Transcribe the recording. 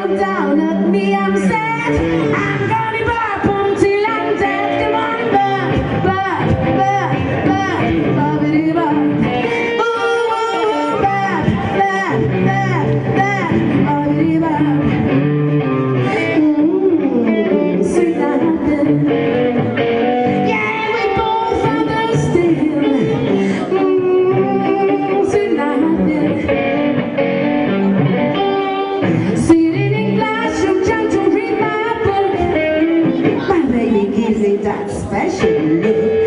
look down at me, I'm sad. I'm gonna bop until I'm dead. Come on, bop, bop, bop, bop, boppity bop. Ooh, bop, bop, bop, bop, boppity bop. Sweet nothing. Yeah, we both understand. Sweet nothing. Sitting in classroom trying to read my book. My baby gives me that special look.